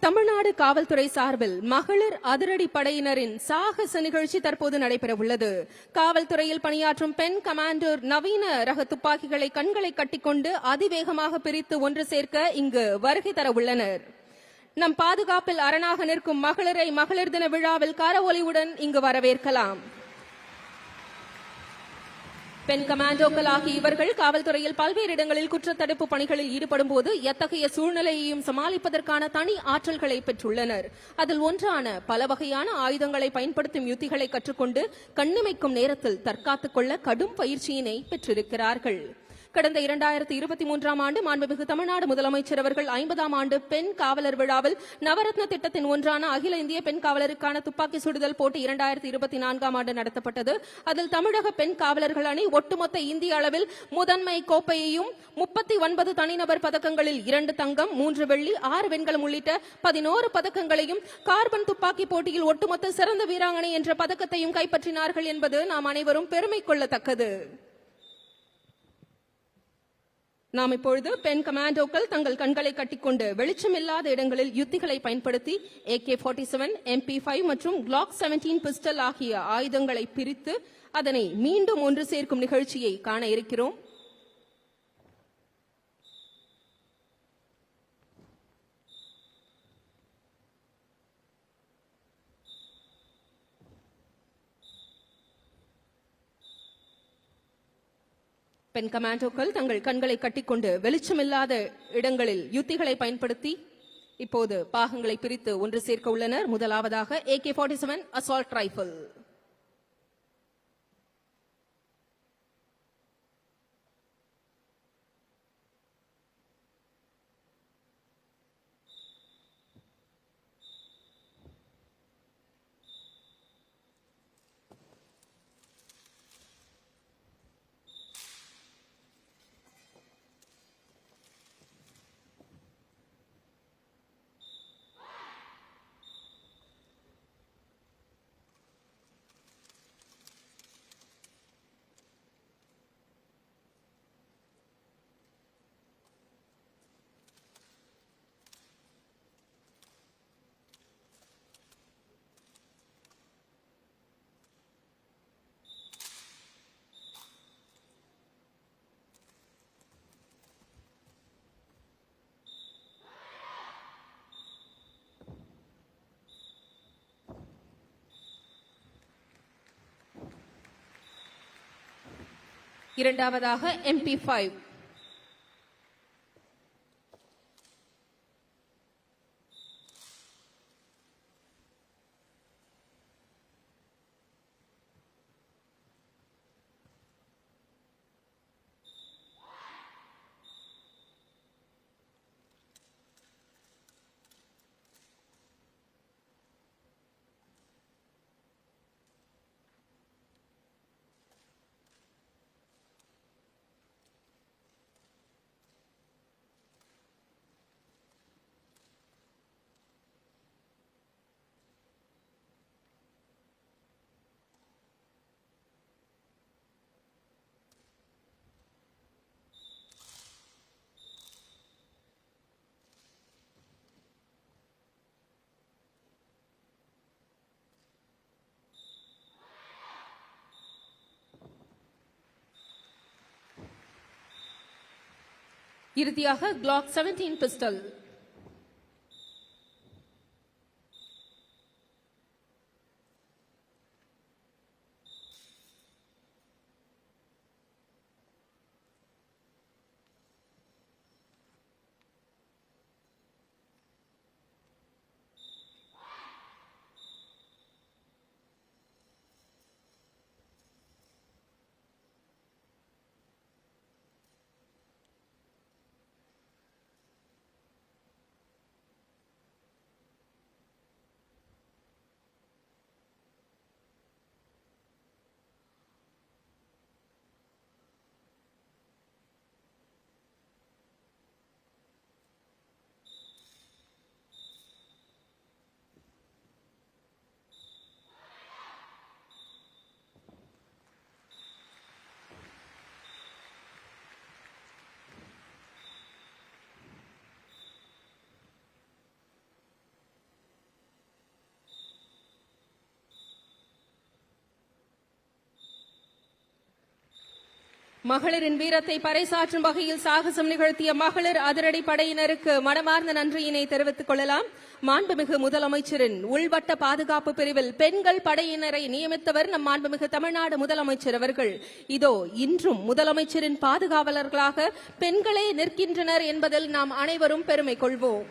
தமிழ்நாடு காவல்துறை சார்பில் மகளிர் அதிரடி படையினரின் சாகச நிகழ்ச்சி தற்போது நடைபெறவுள்ளது. காவல்துறையில் பணியாற்றும் பெண் கமாண்டர் நவீன ரக துப்பாக்கிகளை கண்களை கட்டிக்கொண்டு அதிவேகமாக பிரித்து ஒன்று சேர்க்க இங்கு வருகை தர உள்ளனர். நம் பாதுகாப்பில் அரணாக நிற்கும் மகளிரை மகளிர் தின விழாவில் கரவொலியுடன் இங்கு வரவேற்கலாம். பெண் கமாண்டோக்கள் ஆகிய இவர்கள் காவல்துறையில் பல்வேறு இடங்களில் குற்றத்தடுப்பு பணிகளில் ஈடுபடும் போது எத்தகைய சூழ்நிலையையும் சமாளிப்பதற்கான தனி ஆற்றல்களை பெற்றுள்ளனர். அதில் ஒன்றான பல வகையான ஆயுதங்களை பயன்படுத்தும் யுத்திகளை கற்றுக்கொண்டு கண்ணிமைக்கும் நேரத்தில் தற்காத்துக் கொள்ள கடும் பயிற்சியினை பெற்றிருக்கிறார்கள். கடந்த 2023ஆம் ஆண்டு மாண்புமிகு தமிழ்நாடு முதலமைச்சர் அவர்கள் 50ஆம் ஆண்டு பெண் காவலர் விழாவில் நவரத்ன திட்டத்தின் ஒன்றான அகில இந்திய பெண் காவலருக்கான துப்பாக்கி சுடுதல் போட்டி 2024ஆம் ஆண்டு நடத்தப்பட்டது. அதில் தமிழக பெண் காவலர்கள் அணி ஒட்டுமொத்த இந்திய அளவில் முதன்மை கோப்பையையும் 39 தனிநபர் பதக்கங்களில் 2 தங்கம் 3 வெள்ளி 6 வெண்கலம் உள்ளிட்ட 11 பதக்கங்களையும் கார்பன் துப்பாக்கி போட்டியில் ஒட்டுமொத்த சிறந்த வீராங்கனை என்ற பதக்கத்தையும் கைப்பற்றினார்கள் என்பது நாம் அனைவரும் பெருமை கொள்ளத்தக்கது. நாம் இப்பொழுது பெண் கமாண்டோக்கள் தங்கள் கண்களை கட்டிக்கொண்டு வெளிச்சமில்லாத இடங்களில் யுத்திகளை பயன்படுத்தி AK-47, MP5 மற்றும் Glock 17 பிஸ்டல் ஆகிய ஆயுதங்களை பிரித்து அதனை மீண்டும் ஒன்று சேர்க்கும் நிகழ்ச்சியை காண இருக்கிறோம். பெண் கமாண்டோக்கள் தங்கள் கண்களை கட்டிக்கொண்டு வெளிச்சமில்லாத இடங்களில் யுத்திகளை பயன்படுத்தி இப்போது பாகங்களை பிரித்து ஒன்று சேர்க்க உள்ளனர். முதலாவதாக AK-47 அசால்ட் ரைபிள். இரண்டாவதாக MP5. இறுதியாக Glock 17 பிஸ்டல். மகளிரின் வீரத்தை பறைசாற்றும் வகையில் சாகசம் நிகழ்த்திய மகளிர் அதிரடி படையினருக்கு மனமார்ந்த நன்றியினை தெரிவித்துக் கொள்ளலாம். மாண்புமிகு முதலமைச்சரின் உள்வட்ட பாதுகாப்பு பிரிவில் பெண்கள் படையினரை நியமித்தவர் நம் மாண்புமிகு தமிழ்நாடு முதலமைச்சர் அவர்கள். இதோ இன்றும் முதலமைச்சரின் பாதுகாவலர்களாக பெண்களே நிற்கின்றனர் என்பதில் நாம் அனைவரும் பெருமை கொள்வோம்.